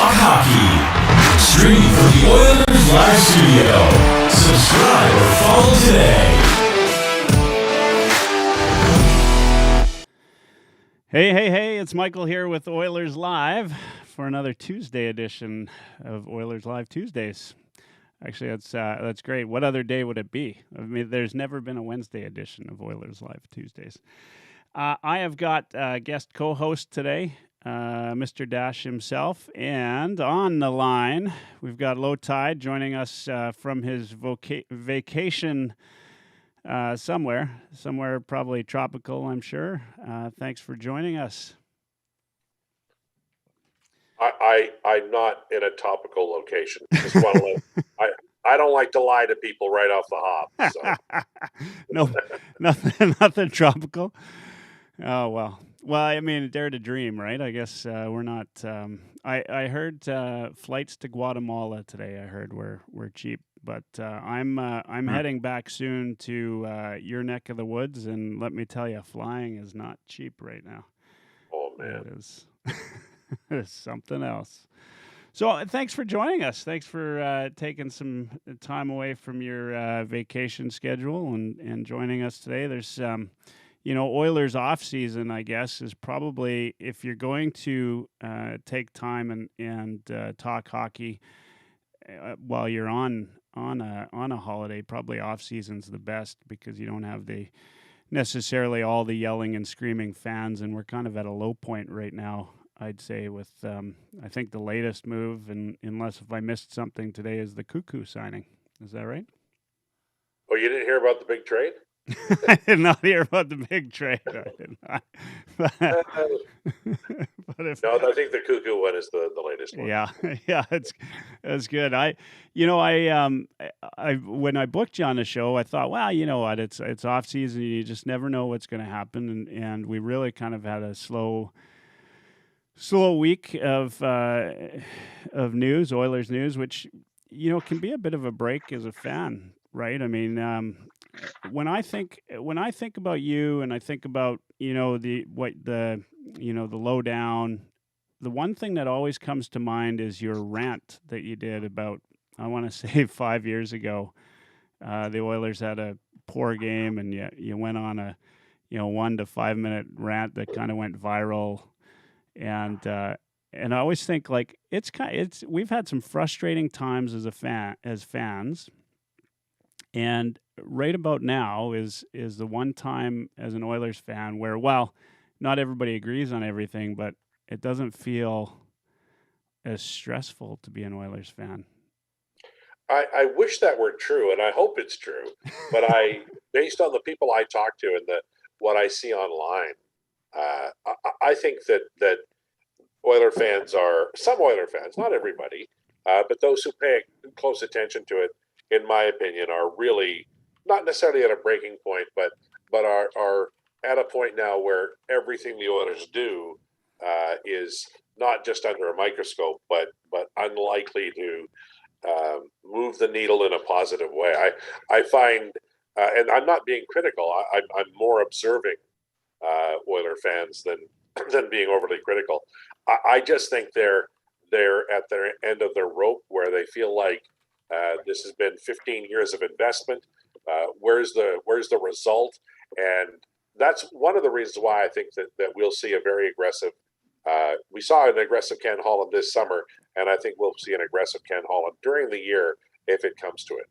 Talk hockey. Streaming from the Oilers Live Studio. Subscribe or follow today. Hey, it's Michael here with Oilers Live for another Tuesday edition of Oilers Live Tuesdays. Actually, that's great. What other day would it be? I mean, there's never been a Wednesday edition of Oilers Live Tuesdays. I have got guest co-host today, Mr. Dash himself, and on the line, we've got Lowetide joining us from his vacation somewhere probably tropical, I'm sure. Thanks for joining us. I'm not in a topical location. Just want to I don't like to lie to people right off the hop. So. No, nothing tropical. Oh well. Well, I mean, dare to dream, right? I guess we're not. I heard flights to Guatemala today. I heard were cheap, but I'm heading back soon to your neck of the woods, and let me tell you, flying is not cheap right now. Oh man, it is. It's something else. So thanks for joining us. Thanks for taking some time away from your vacation schedule and joining us today. There's Oilers off season, I guess, is probably, if you're going to take time and talk hockey while you're on a holiday, probably off season's the best because you don't have necessarily all the yelling and screaming fans, and we're kind of at a low point right now. I'd say with, I think the latest move, and unless if I missed something today, is the Cuckoo signing. Is that right? Oh, you didn't hear about the big trade? I did not hear about the big trade. I did not. No, I think the Cuckoo one is the latest one. Yeah, it's good. I when I booked you on the show, I thought, well, you know what, it's off season. You just never know what's going to happen, and we really kind of had a slow week of news, Oilers news, which can be a bit of a break as a fan, right? I mean, when I think about you, and I think about the Lowdown, the one thing that always comes to mind is your rant that you did about, I want to say 5 years ago. The Oilers had a poor game, and you went on a 1 to 5 minute rant that kind of went viral. And I always think like we've had some frustrating times as fans, and right about now is the one time as an Oilers fan where, well, not everybody agrees on everything, but it doesn't feel as stressful to be an Oilers fan. I wish that were true, and I hope it's true. But based on the people I talk to and what I see online, I think that some Oiler fans, not everybody, but those who pay close attention to it, in my opinion, are really not necessarily at a breaking point, but are at a point now where everything the Oilers do is not just under a microscope, but unlikely to move the needle in a positive way. I find, and I'm not being critical, I'm more observing Oiler fans than being overly critical. I just think they're at their end of their rope, where they feel like this has been 15 years of investment. Where's the result? And that's one of the reasons why I think that we'll see a very aggressive. We saw an aggressive Ken Holland this summer, and I think we'll see an aggressive Ken Holland during the year if it comes to it.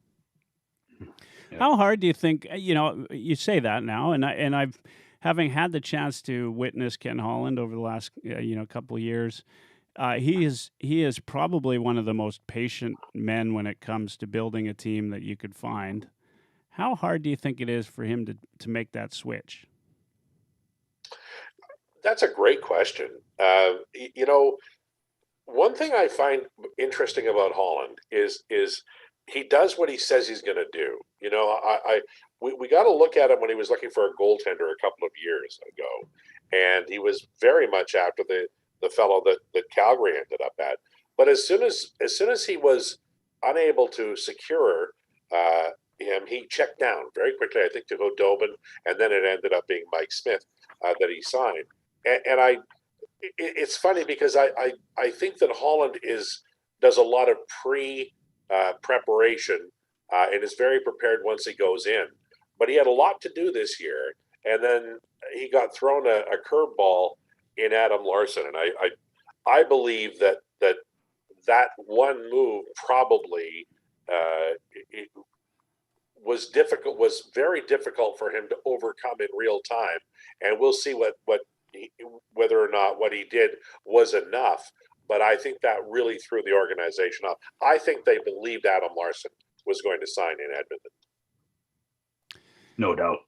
How hard do you think? You say that now, and I've having had the chance to witness Ken Holland over the last couple of years. He is probably one of the most patient men when it comes to building a team that you could find. How hard do you think it is for him to make that switch? That's a great question. One thing I find interesting about Holland is he does what he says he's going to do. We got to look at him when he was looking for a goaltender a couple of years ago, and he was very much after the fellow that Calgary ended up at. But as soon as he was unable to secure him, he checked down very quickly, I think, to Hodobin, and then it ended up being Mike Smith that he signed. And it's funny because I think that Holland does a lot of preparation and is very prepared once he goes in. But he had a lot to do this year, and then he got thrown a curveball in Adam Larsson, and I believe that one move probably it was difficult, was very difficult for him to overcome in real time, and we'll see whether or not what he did was enough. But I think that really threw the organization off. I think they believed Adam Larsson was going to sign in Edmonton. No doubt.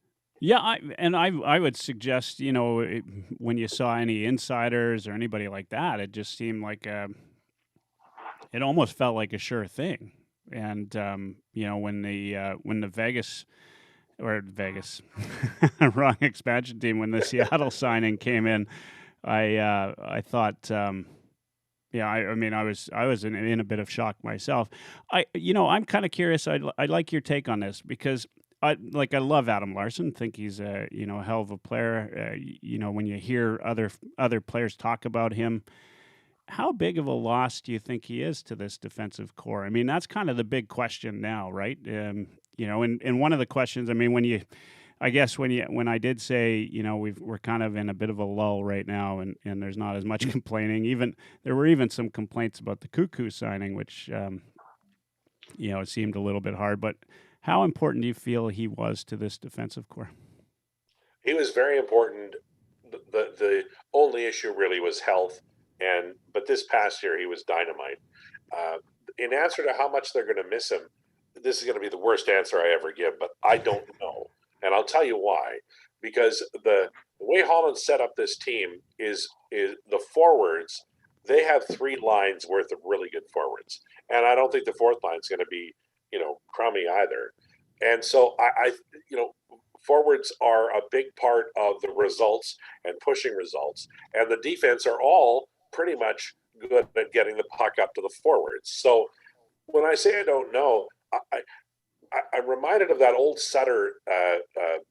Yeah, I would suggest, when you saw any insiders or anybody like that, it just seemed like it almost felt like a sure thing. And when the Vegas wrong expansion team, when the Seattle signing came in, I thought. I was in a bit of shock myself. I'm kind of curious. I'd like your take on this because I love Adam Larsson. Think he's a hell of a player. When you hear other players talk about him, how big of a loss do you think he is to this defensive core? I mean, that's kind of the big question now, right? And one of the questions, I mean, when I did say, we're kind of in a bit of a lull right now, and there's not as much complaining. There were even some complaints about the Cuckoo signing, which it seemed a little bit hard. But how important do you feel he was to this defensive core? He was very important. The only issue really was health, but this past year he was dynamite. In answer to how much they're going to miss him, this is going to be the worst answer I ever give, but I don't know. And I'll tell you why. Because the way Holland set up this team is the forwards, they have three lines worth of really good forwards. And I don't think the fourth line is going to be, crummy either. And so I forwards are a big part of the results and pushing results. And the defense are all pretty much good at getting the puck up to the forwards. So when I say I don't know, I'm reminded of that old Sutter,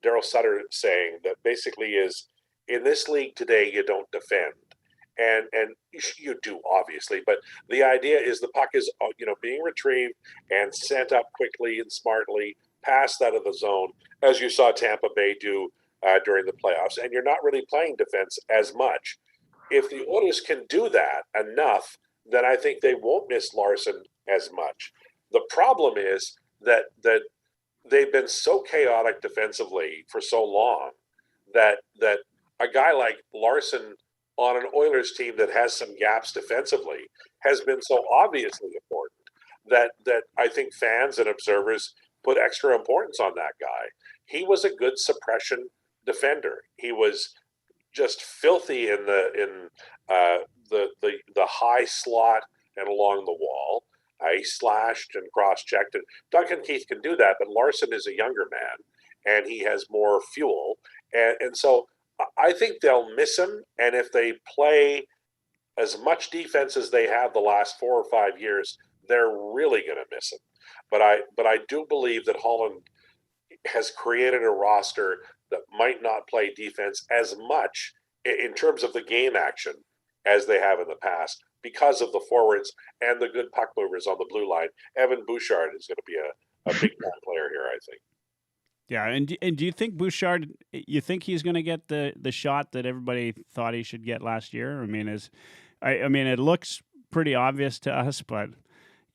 Daryl Sutter saying that basically is, in this league today, you don't defend. And you do, obviously, but the idea is the puck is, being retrieved and sent up quickly and smartly past that of the zone, as you saw Tampa Bay do during the playoffs. And you're not really playing defense as much. If the Oilers can do that enough, then I think they won't miss Larsson as much. The problem is that they've been so chaotic defensively for so long that a guy like Larsson on an Oilers team that has some gaps defensively has been so obviously important that I think fans and observers put extra importance on that guy. He was a good suppression defender. He was just filthy in the high slot and along the wall. He slashed and cross-checked. And Duncan Keith can do that, but Larsson is a younger man, and he has more fuel. And so I think they'll miss him. And if they play as much defense as they have the last 4 or 5 years, they're really going to miss him. But I do believe that Holland has created a roster that might not play defense as much in terms of the game action as they have in the past because of the forwards and the good puck movers on the blue line. Evan Bouchard is going to be a big time player here, I think. Yeah, and do you think Bouchard? You think he's going to get the shot that everybody thought he should get last year? I mean, it looks pretty obvious to us, but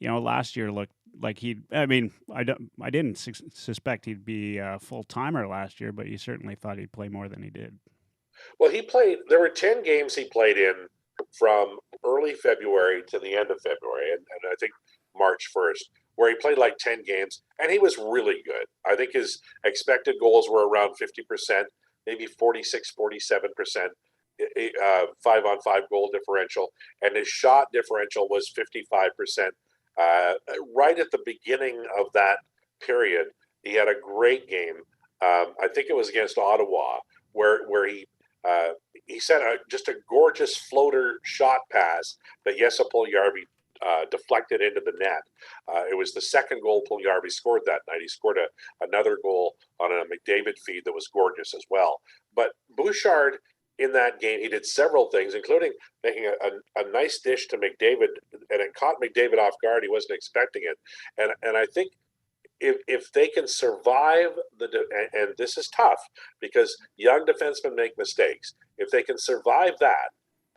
last year looked like he'd. I mean, I didn't suspect he'd be a full timer last year, but you certainly thought he'd play more than he did. Well, he played. There were 10 games he played in from early February to the end of February, and I think March 1st, where he played like 10 games, and he was really good. I think his expected goals were around 50%, maybe 46, 47%, 5-on-5 goal differential, and his shot differential was 55%. Right at the beginning of that period, he had a great game. I think it was against Ottawa, where he sent just a gorgeous floater shot pass that Jesse Puljujarvi deflected into the net. It was the second goal Puljujarvi scored that night. He scored another goal on a McDavid feed that was gorgeous as well. But Bouchard in that game. He did several things, including making a nice dish to McDavid, and it caught McDavid off guard. He wasn't expecting it. And I think if they can survive and this is tough because young defensemen make mistakes. If they can survive that,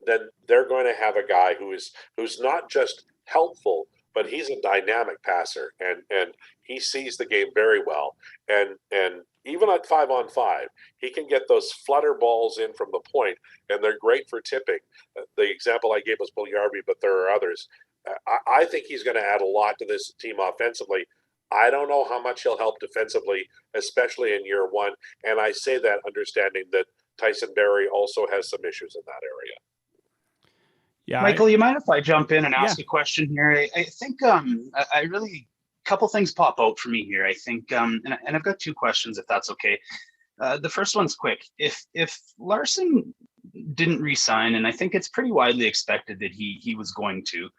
then they're going to have a guy who's not just helpful, but he's a dynamic passer, and he sees the game very well. And even at 5-on-5, he can get those flutter balls in from the point, and they're great for tipping. The example I gave was Bouchard, but there are others. I think he's going to add a lot to this team offensively. I don't know how much he'll help defensively, especially in year one. And I say that understanding that Tyson Barrie also has some issues in that area. Yeah, Michael, you mind if I jump in and ask a question here? I think I really, a couple things pop out for me here. I think, and I've got two questions, if that's okay. The first one's quick. If Larsson didn't re-sign, and I think it's pretty widely expected that he was going to,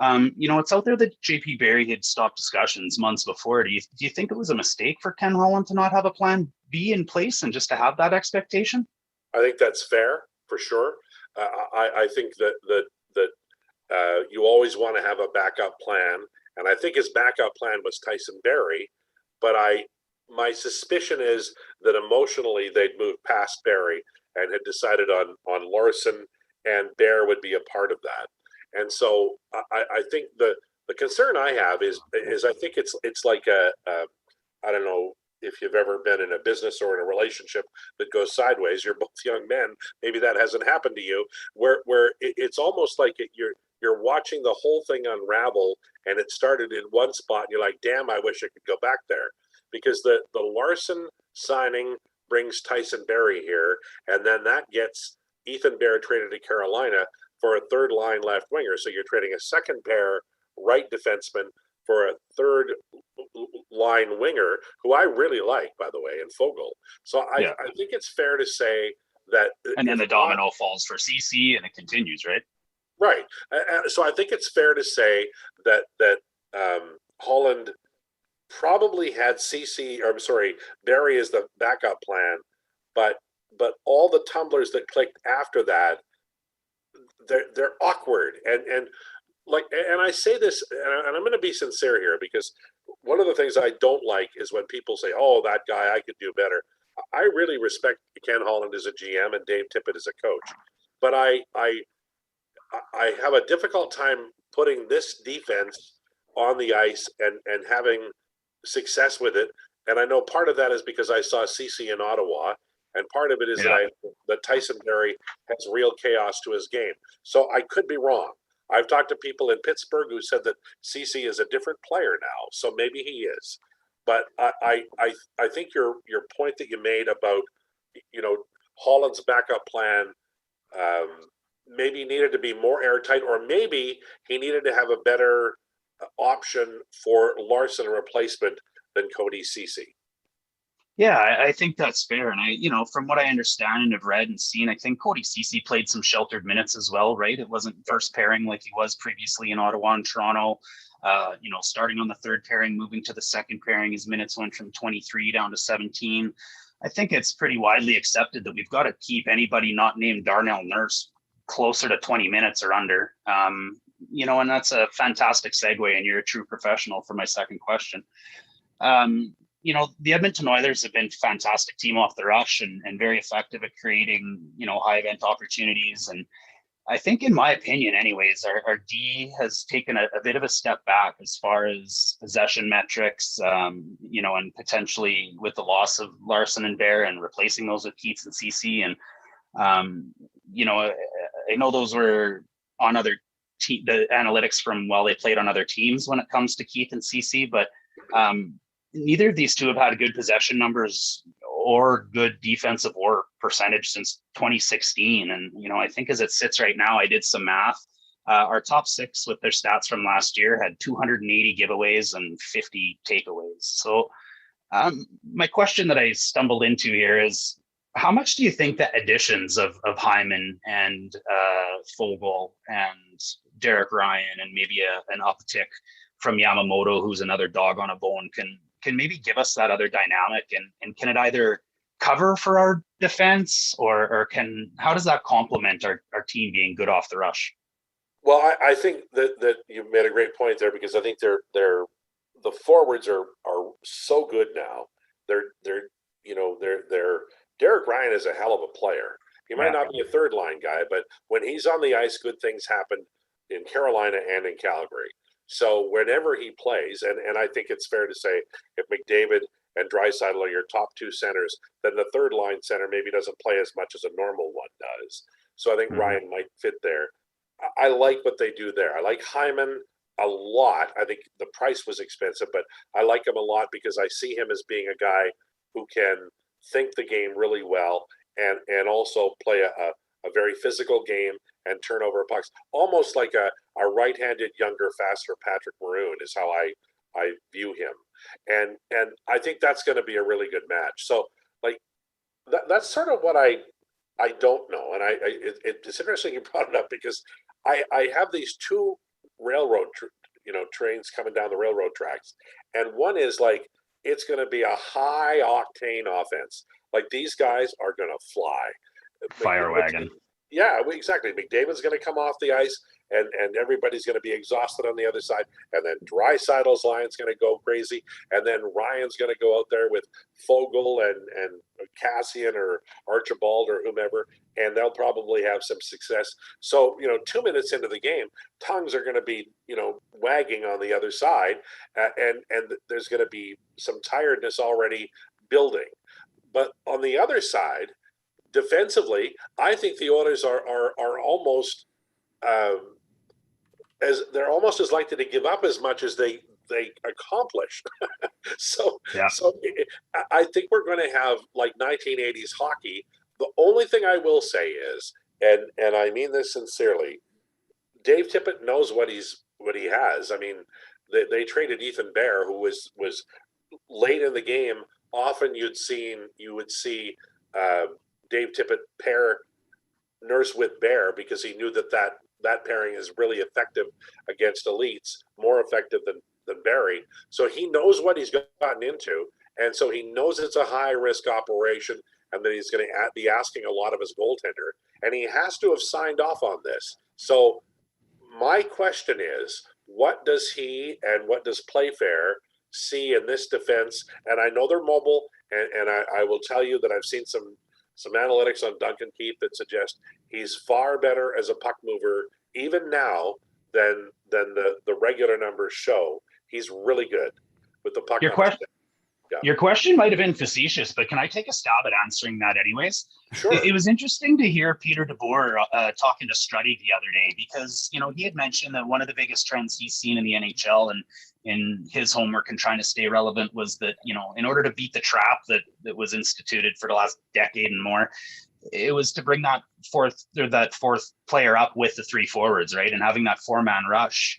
it's out there that JP Barrie had stopped discussions months before. Do you think it was a mistake for Ken Holland to not have a plan B in place and just to have that expectation? I think that's fair, for sure. I think that you always want to have a backup plan, and I think his backup plan was Tyson Barrie. But my suspicion is that emotionally they'd moved past Barrie and had decided on Larsson, and Bear would be a part of that. And so I think the concern I have is I think it's like I don't know if you've ever been in a business or in a relationship that goes sideways. You're both young men. Maybe that hasn't happened to you, where it's almost like you're watching the whole thing unravel, and it started in one spot, and you're like, damn, I wish I could go back there. Because the Larsson signing brings Tyson Barrie here, and then that gets Ethan Bear traded to Carolina for a third line left winger. So you're trading a second pair right defenseman for a third line winger, who I really like, by the way, in Fogle. So I think it's fair to say that. And then the domino falls for CC, and it continues, right? Right. So I think it's fair to say that Holland probably had Barrie as the backup plan, but all the tumblers that clicked after that, they're awkward, and I say this, and I'm going to be sincere here, because one of the things I don't like is when people say, "Oh, that guy, I could do better." I really respect Ken Holland as a GM and Dave Tippett as a coach, but I have a difficult time putting this defense on the ice and having success with it. And I know part of that is because I saw CC in Ottawa, and part of it is that Tyson Barrie has real chaos to his game. So I could be wrong. I've talked to people in Pittsburgh who said that CC is a different player now, so maybe he is. But I think your point that you made about Holland's backup plan maybe needed to be more airtight, or maybe he needed to have a better option for Larsson, a replacement, than Cody Ceci. Yeah, I think that's fair. And from what I understand and have read and seen, I think Cody Ceci played some sheltered minutes as well, right? It wasn't first pairing like he was previously in Ottawa and Toronto. Starting on the third pairing, moving to the second pairing, his minutes went from 23 down to 17. I think it's pretty widely accepted that we've got to keep anybody not named Darnell Nurse closer to 20 minutes or under. And that's a fantastic segue, and you're a true professional for my second question. The Edmonton Oilers have been a fantastic team off the rush and very effective at creating, high event opportunities. And I think, in my opinion anyways, our D has taken a bit of a step back as far as possession metrics, and potentially with the loss of Larsson and Bear and replacing those with Keats and CC. And, I know those were on other the analytics from while they played on other teams when it comes to Keith and CC, but neither of these two have had good possession numbers or good defensive work percentage since 2016. And, I think as it sits right now, I did some math. Our top six with their stats from last year had 280 giveaways and 50 takeaways. So my question that I stumbled into here is, how much do you think that additions of Hyman and Fogle and Derek Ryan and maybe an uptick from Yamamoto, who's another dog on a bone, can maybe give us that other dynamic? And can it either cover for our defense, or how does that complement our team being good off the rush? Well, I think that you made a great point there, because I think the forwards are so good now. They're Derek Ryan is a hell of a player. He might not be a third line guy, but when he's on the ice, good things happen in Carolina and in Calgary. So whenever he plays, and I think it's fair to say, if McDavid and Draisaitl are your top two centers, then the third line center maybe doesn't play as much as a normal one does. So I think Ryan might fit there. I like what they do there. I like Hyman a lot. I think the price was expensive, but I like him a lot because I see him as being a guy who can think the game really well and also play a very physical game and turn over pucks, almost like a right-handed, younger, faster Patrick Maroon is how I view him. And I think that's going to be a really good match. So like that's sort of what I don't know. And it's interesting you brought it up, because I have these two railroad trains coming down the railroad tracks, and one is like, it's going to be a high octane offense. Like, these guys are going to fly. Fire wagon. Yeah, exactly. McDavid's going to come off the ice, and everybody's going to be exhausted on the other side. And then Draisaitl's line's going to go crazy. And then Ryan's going to go out there with Fogle and Cassian or Archibald or whomever, and they'll probably have some success. So, 2 minutes into the game, tongues are going to be, wagging on the other side, and there's going to be some tiredness already building. But on the other side, defensively, I think the Oilers are almost they're almost as likely to give up as much as they accomplish. So I think we're going to have like 1980s hockey. The only thing I will say is, and I mean this sincerely, Dave Tippett knows what he has. I mean, they traded Ethan Bear, who was late in the game. Often you would see Dave Tippett pair Nurse with Bear, because he knew that pairing is really effective against elites, more effective than Barry. So he knows what he's gotten into, and so he knows it's a high risk operation, and that he's going to be asking a lot of his goaltender, and he has to have signed off on this. So my question is, what does he and what does Playfair see in this defense? And I know they're mobile, and I will tell you that I've seen some analytics on Duncan Keith that suggest he's far better as a puck mover even now than the regular numbers show. He's really good with the puck. Your question might have been facetious, but can I take a stab at answering that anyways? Sure. It was interesting to hear Peter DeBoer talking to Struddy the other day, because, he had mentioned that one of the biggest trends he's seen in the NHL and in his homework and trying to stay relevant was that, in order to beat the trap that was instituted for the last decade and more, it was to bring that fourth player up with the three forwards, right? And having that 4-man rush.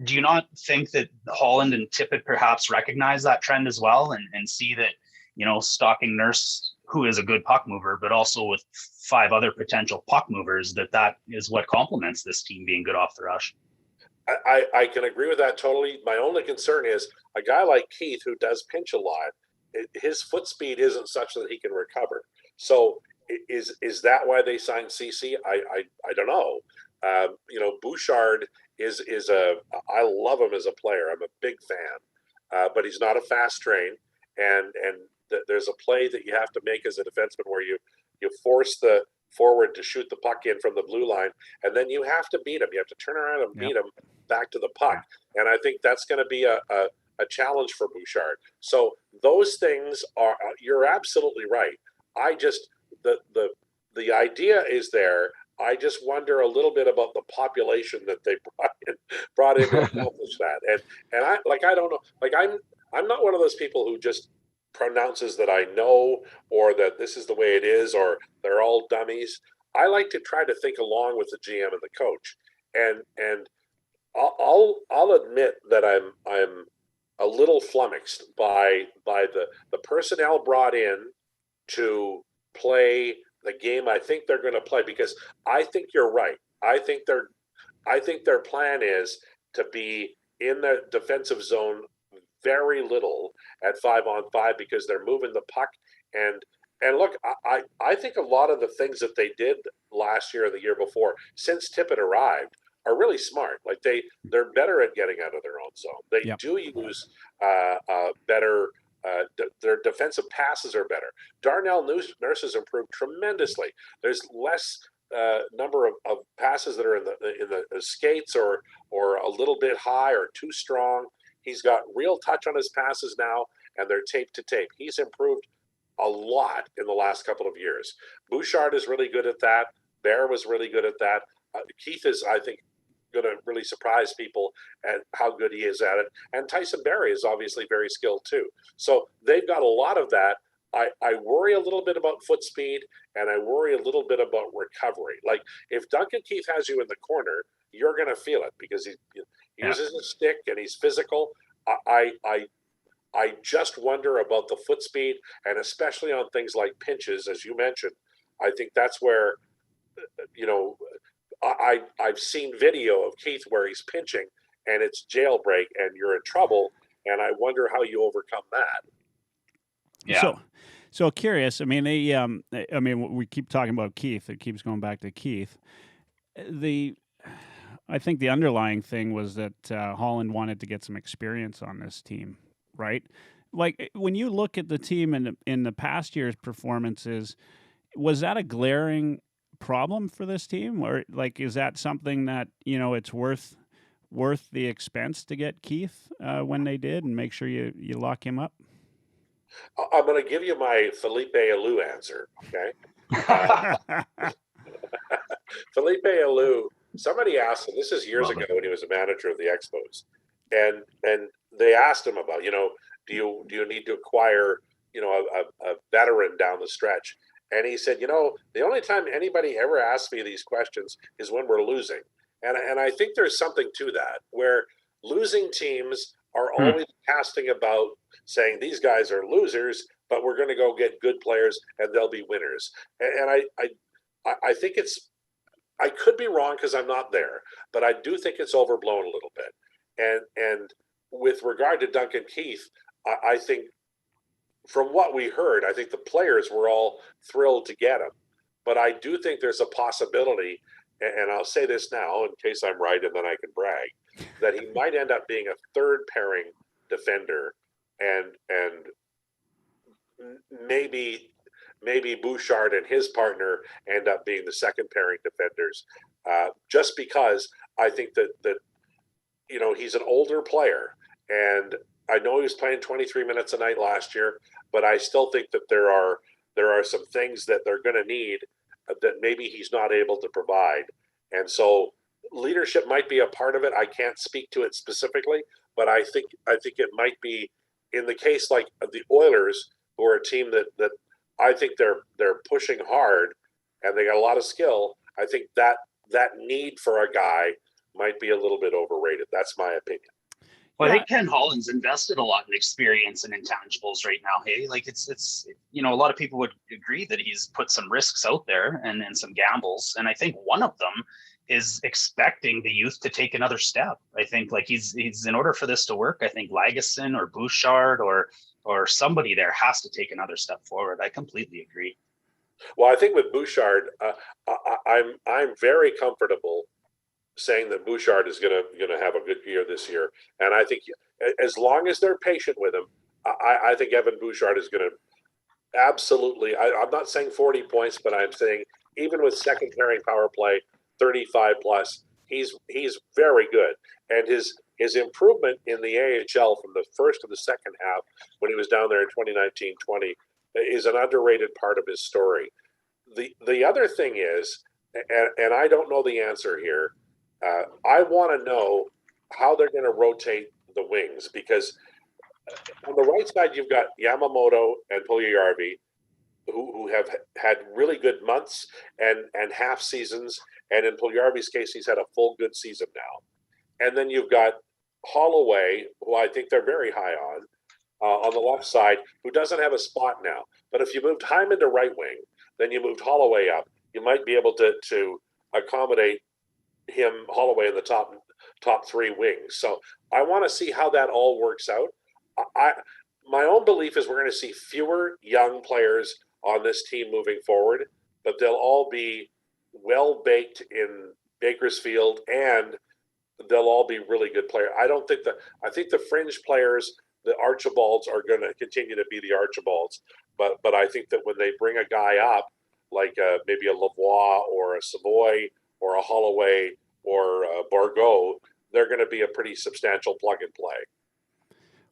Do you not think that Holland and Tippett perhaps recognize that trend as well, and see that, stocking Nurse, who is a good puck mover, but also with 5 other potential puck movers, that is what complements this team being good off the rush? I can agree with that totally. My only concern is a guy like Keith, who does pinch a lot, his foot speed isn't such that he can recover. So is that why they signed CC? I don't know. Bouchard is I love him as a player. I'm a big fan, but he's not a fast train, and there's a play that you have to make as a defenseman where you force the forward to shoot the puck in from the blue line, and then you have to beat him. You have to turn around and beat him back to the puck, and I think that's going to be a challenge for Bouchard. So those things are, you're absolutely right. I just the idea is there. I just wonder a little bit about the population that they brought in to accomplish that. And I don't know. Like, I'm not one of those people who just pronounces that I know, or that this is the way it is, or they're all dummies. I like to try to think along with the GM and the coach. And I'll admit that I'm a little flummoxed by the personnel brought in to play the game I think they're going to play, because I think you're right. I think their plan is to be in the defensive zone very little at 5-on-5, because they're moving the puck, and And look, I think a lot of the things that they did last year or the year before, since Tippett arrived, are really smart. Like they're better at getting out of their own zone. They do use better. Their defensive passes are better. Darnell Nurse has improved tremendously. There's less number of passes that are in the skates or a little bit high or too strong. He's got real touch on his passes now, and they're tape to tape. He's improved a lot in the last couple of years. Bouchard is really good at that. Bear was really good at that. Keith is, I think, going to really surprise people at how good he is at it. And Tyson Barrie is obviously very skilled too. So they've got a lot of that. I worry a little bit about foot speed, and I worry a little bit about recovery. Like if Duncan Keith has you in the corner, you're going to feel it because he uses a stick and he's physical. I just wonder about the foot speed, and especially on things like pinches, as you mentioned. I think that's where, I've seen video of Keith where he's pinching and it's jailbreak and you're in trouble. And I wonder how you overcome that. Yeah. So curious. I mean, we keep talking about Keith. It keeps going back to Keith. I think the underlying thing was that Holland wanted to get some experience on this team, right? Like when you look at the team in the past year's performances, was that a glaring problem for this team, or like is that something that it's worth the expense to get Keith when they did, and make sure you lock him up? I'm going to give you my Felipe Alou answer. Okay. Felipe Alou. Somebody asked him. This is years ago when he was a manager of the Expos, and they asked him about do you need to acquire a veteran down the stretch. And he said, the only time anybody ever asks me these questions is when we're losing. And I think there's something to that, where losing teams are always casting about saying these guys are losers, but we're going to go get good players and they'll be winners. And I think I could be wrong because I'm not there, but I do think it's overblown a little bit. And with regard to Duncan Keith, I think, from what we heard, I think the players were all thrilled to get him. But I do think there's a possibility, and I'll say this now in case I'm right and then I can brag, that he might end up being a third pairing defender, and maybe Bouchard and his partner end up being the second pairing defenders, just because I think that he's an older player, and I know he was playing 23 minutes a night last year, but I still think that there are some things that they're going to need that maybe he's not able to provide. And so leadership might be a part of it. I can't speak to it specifically, but I think it might be in the case like the Oilers, who are a team that I think they're pushing hard and they got a lot of skill. I think that need for a guy might be a little bit overrated. That's my opinion. Well, I think Ken Holland's invested a lot in experience and intangibles right now. Hey, like it's a lot of people would agree that he's put some risks out there and some gambles. And I think one of them is expecting the youth to take another step. I think like he's in order for this to work, I think Lagesson or Bouchard or somebody there has to take another step forward. I completely agree. Well, I think with Bouchard, I'm very comfortable saying that Bouchard is going to have a good year this year, and I think as long as they're patient with him, I think Evan Bouchard is going to absolutely. I'm not saying 40 points, but I'm saying even with second pairing power play, 35 plus, he's very good, and his improvement in the AHL from the first to the second half when he was down there in 2019-20 is an underrated part of his story. The other thing is, and I don't know the answer here. I want to know how they're going to rotate the wings, because on the right side you've got Yamamoto and Puljujarvi, who have had really good months and half seasons, and in Puljujarvi's case, he's had a full good season now. And then you've got Holloway, who I think they're very high on the left side, who doesn't have a spot now. But if you moved Hyman to right wing, then you moved Holloway up, you might be able to accommodate Holloway in the top three wings. So I want to see how that all works out. My own belief is we're going to see fewer young players on this team moving forward, but they'll all be well baked in Bakersfield, and they'll all be really good players. I think the fringe players, the Archibalds, are going to continue to be the Archibalds, but I think that when they bring a guy up like maybe a Lavoie or a Savoy or a Holloway or a Bargot, they're going to be a pretty substantial plug and play.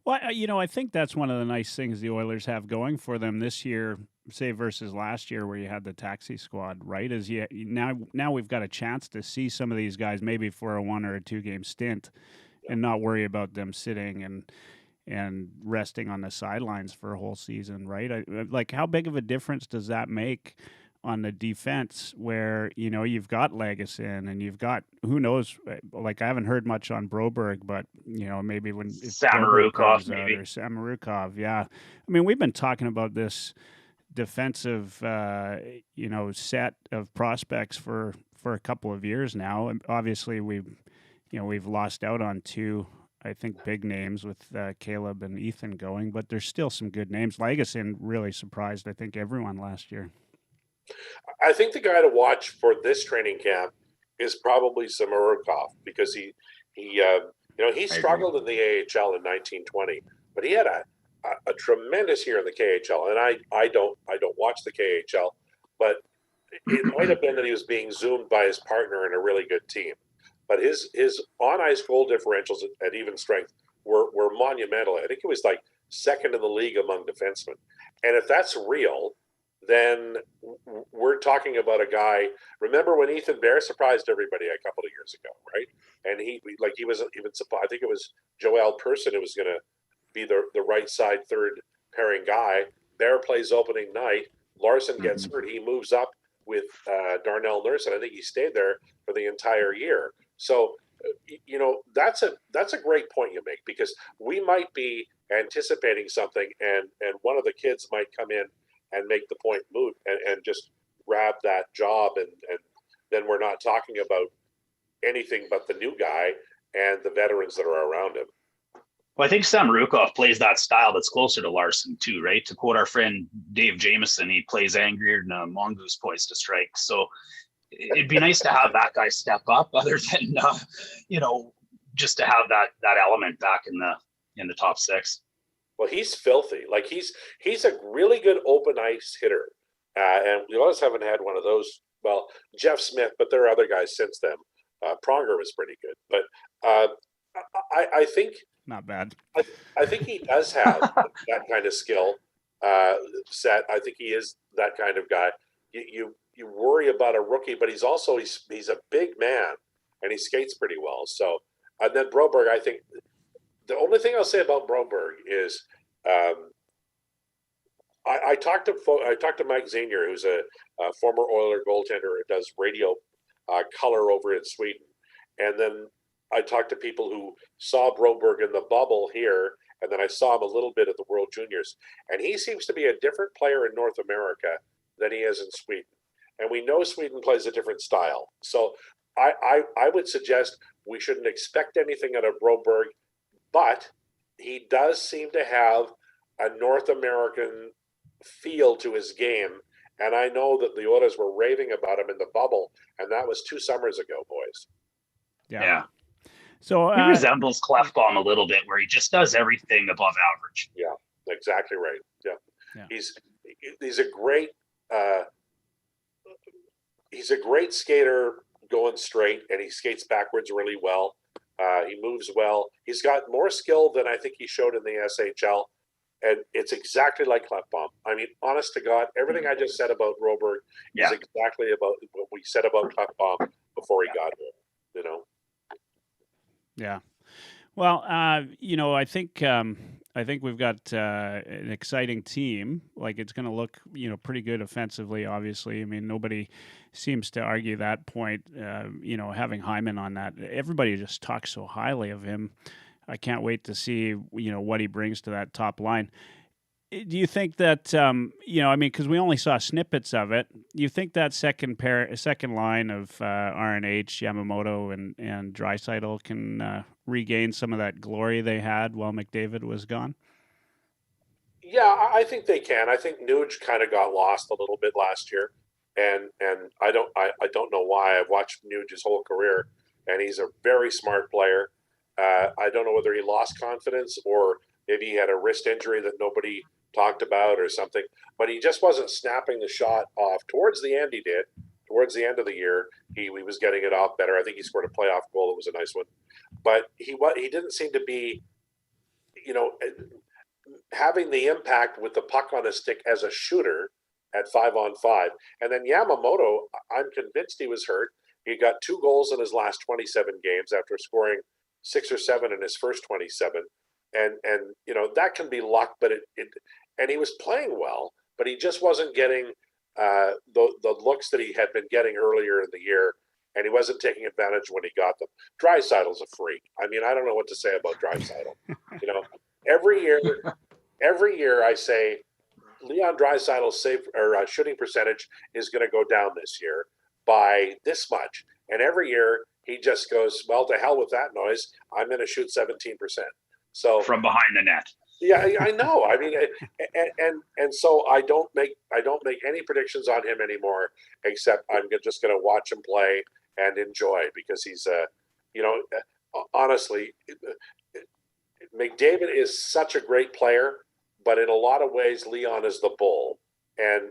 Well, I think that's one of the nice things the Oilers have going for them this year, say versus last year where you had the taxi squad, right? Is now we've got a chance to see some of these guys maybe for a 1 or a 2 game stint, and not worry about them sitting and resting on the sidelines for a whole season, right? Like, how big of a difference does that make on the defense where, you've got Legason and you've got, who knows, like I haven't heard much on Broberg, but, maybe when Samorukov, maybe. or Samorukov, yeah. I mean, we've been talking about this defensive, set of prospects for a couple of years now. And obviously we've lost out on 2, I think, big names with Caleb and Ethan going, but there's still some good names. Legason really surprised, I think, everyone last year. I think the guy to watch for this training camp is probably Samorukov, because he struggled in the AHL in 1920, but he had a tremendous year in the KHL. And I don't watch the KHL, but it might have been that he was being zoomed by his partner in a really good team. But his on ice goal differentials at even strength were monumental. I think he was like second in the league among defensemen. And if that's real, then we're talking about a guy. Remember when Ethan Bear surprised everybody a couple of years ago, right? And he was even surprised. I think it was Joel Person who was going to be the right side third pairing guy. Bear plays opening night. Larson gets hurt. He moves up with Darnell Nurse, and I think he stayed there for the entire year. So, that's a great point you make, because we might be anticipating something, and one of the kids might come in and make the point moot and just grab that job, and then we're not talking about anything but the new guy and the veterans that are around him. Well, I think Samorukov plays that style that's closer to Larson too, right? To quote our friend Dave Jameson, he plays angrier than a mongoose poised to strike. So it'd be nice to have that guy step up, other than just to have that element back in the top 6. Well, he's filthy. Like he's a really good open ice hitter, and we always haven't had one of those. Well, Jeff Smith, but there are other guys since then. Pronger was pretty good, but I think not bad. I think he does have that kind of skill set. I think he is that kind of guy. You worry about a rookie, but he's a big man and he skates pretty well. So, and then Broberg, I think. The only thing I'll say about Broberg is, I talked to Mike Zanier, who's a former Oiler goaltender who does radio color over in Sweden, and then I talked to people who saw Broberg in the bubble here, and then I saw him a little bit at the World Juniors, and he seems to be a different player in North America than he is in Sweden, and we know Sweden plays a different style. So I would suggest we shouldn't expect anything out of Broberg. But he does seem to have a North American feel to his game. And I know that the Oilers were raving about him in the bubble, and that was 2 summers ago, boys. Yeah. So he resembles Clefbaum a little bit, where he just does everything above average. Yeah, exactly right. Yeah. He's a great skater going straight, and he skates backwards really well. He moves well. He's got more skill than I think he showed in the SHL, and it's exactly like Clefbaum. I mean, honest to God, everything I just said about Broberg is exactly about what we said about Clefbaum before he got here. Yeah. Well, I think we've got an exciting team. Like, it's going to look, pretty good offensively, obviously. I mean, nobody seems to argue that point, having Hyman on that. Everybody just talks so highly of him. I can't wait to see, what he brings to that top line. Do you think that, because we only saw snippets of it, you think that second line of RNH, Yamamoto, and Draisaitl can regain some of that glory they had while McDavid was gone? Yeah, I think they can. I think Nuge kind of got lost a little bit last year, and I don't know why. I've watched Nuge his whole career, and he's a very smart player. I don't know whether he lost confidence or maybe he had a wrist injury that nobody talked about or something, but he just wasn't snapping the shot off. Towards the end, he did. Towards the end of the year, he was getting it off better. I think he scored a playoff goal. It was a nice one, but he didn't seem to be, you know, having the impact with the puck on his stick as a shooter at 5-on-5. And then Yamamoto, I'm convinced he was hurt. He got 2 goals in his last 27 games after scoring 6 or 7 in his first 27. And you know, that can be luck, but and he was playing well, but he just wasn't getting the looks that he had been getting earlier in the year, and he wasn't taking advantage when he got them. Draisaitl's a freak. I mean, I don't know what to say about Draisaitl. You know, every year I say Leon Draisaitl's shooting percentage is going to go down this year by this much, and every year he just goes, well, to hell with that noise. I'm going to shoot 17%. So from behind the net. Yeah, I know. I mean, and so I don't make any predictions on him anymore, except I'm just going to watch him play and enjoy, because he's you know, honestly, McDavid is such a great player, but in a lot of ways, Leon is the bull, and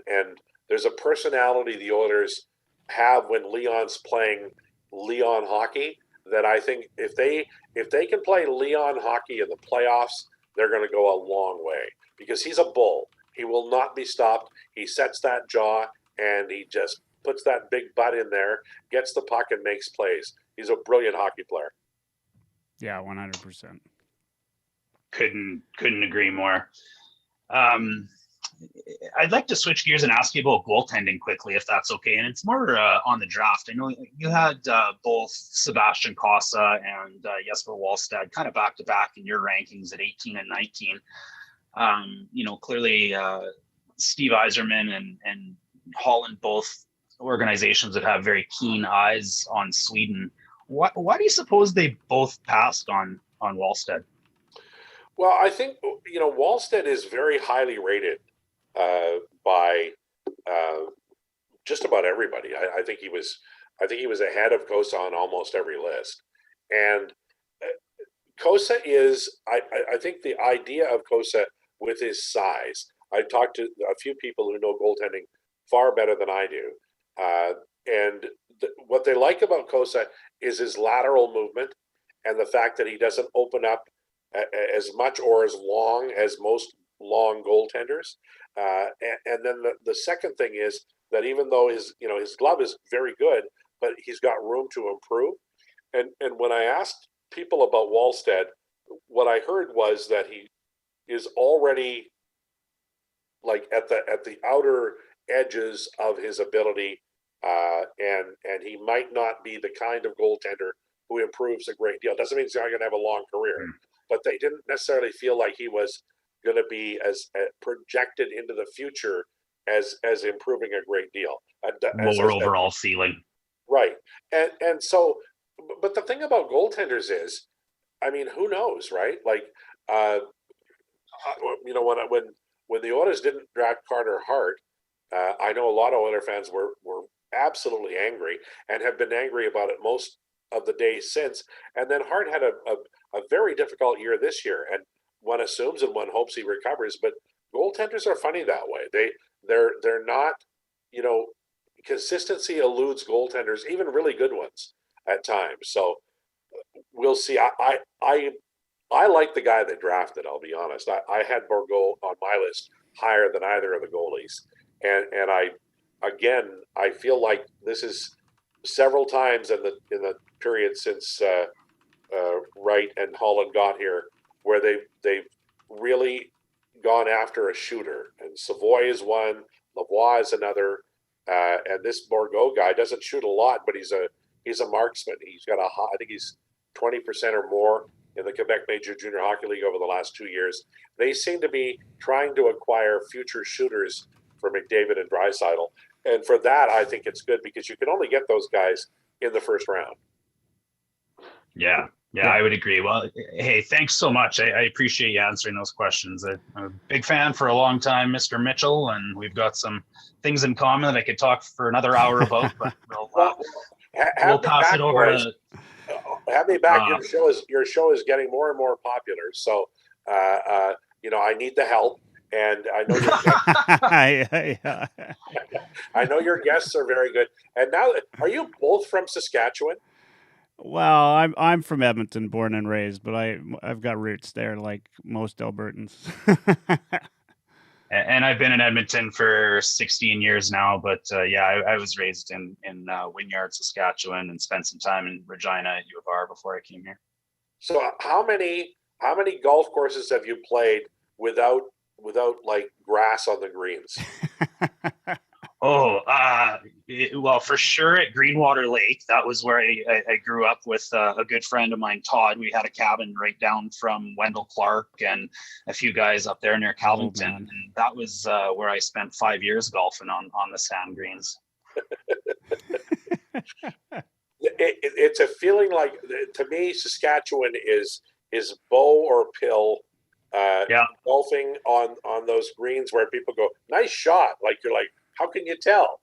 there's a personality the Oilers have when Leon's playing Leon hockey that I think if they can play Leon hockey in the playoffs, they're going to go a long way, because he's a bull. He will not be stopped. He sets that jaw, and he just puts that big butt in there, gets the puck, and makes plays. He's a brilliant hockey player. Yeah, 100%. Couldn't agree more. I'd like to switch gears and ask you about goaltending quickly, if that's okay. And it's more on the draft. I know you had both Sebastian Cossa and Jesper Wallstedt kind of back to back in your rankings at 18 and 19. You know, clearly Steve Yzerman and Holland, both organizations that have very keen eyes on Sweden. Why do you suppose they both passed on Wallstedt? Well, I think, you know, Wallstedt is very highly rated by just about everybody. I think he was ahead of Cossa on almost every list. And Cossa is, I think the idea of Cossa with his size, I talked to a few people who know goaltending far better than I do. And what they like about Cossa is his lateral movement and the fact that he doesn't open up as much or as long as most long goaltenders. And then the second thing is that even though his glove is very good, but he's got room to improve. And when I asked people about Wallstedt, what I heard was that he is already like at the outer edges of his ability, and he might not be the kind of goaltender who improves a great deal. Doesn't mean he's not going to have a long career, but they didn't necessarily feel like he was going to be as projected into the future as improving a great deal. Lower overall ceiling. Right. And so, but the thing about goaltenders is, I mean, who knows, right? Like, you know, when the Oilers didn't draft Carter Hart, I know a lot of Oilers fans were absolutely angry and have been angry about it most of the days since. And then Hart had a very difficult year this year, and one assumes and one hopes he recovers. But goaltenders are funny that way. They're not, you know, consistency eludes goaltenders, even really good ones at times. So we'll see. I like the guy that drafted, I'll be honest. I had Bourgault on my list higher than either of the goalies. And I feel like this is several times in the period since Wright and Holland got here where they've really gone after a shooter. And Savoy is one, Lavoie is another, and this Bourgault guy doesn't shoot a lot, but he's a marksman. He's got I think he's 20% or more in the Quebec Major Junior Hockey League over the last 2 years. They seem to be trying to acquire future shooters for McDavid and Draisaitl. And for that, I think it's good because you can only get those guys in the first round. Yeah, Yeah, I would agree. Well, hey, thanks so much. I appreciate you answering those questions. I'm a big fan for a long time, Mr. Mitchell, and we've got some things in common that I could talk for another hour about, but we'll pass it over to... Have me back. Your show is getting more and more popular. So, I need the help. And I know I know your guests are very good. And now, are you both from Saskatchewan? Well, I'm from Edmonton, born and raised, but I've got roots there, like most Albertans. And I've been in Edmonton for 16 years now, but I was raised in Wynyard, Saskatchewan, and spent some time in Regina at U of R before I came here. So, how many golf courses have you played without like grass on the greens? Well, for sure at Greenwater Lake. That was where I grew up with a good friend of mine, Todd. We had a cabin right down from Wendell Clark and a few guys up there near Calvington. And that was where I spent 5 years golfing on the sand greens. It's a feeling like, to me, Saskatchewan is bow or pill. Golfing on those greens where people go, nice shot. Like, you're like, how can you tell?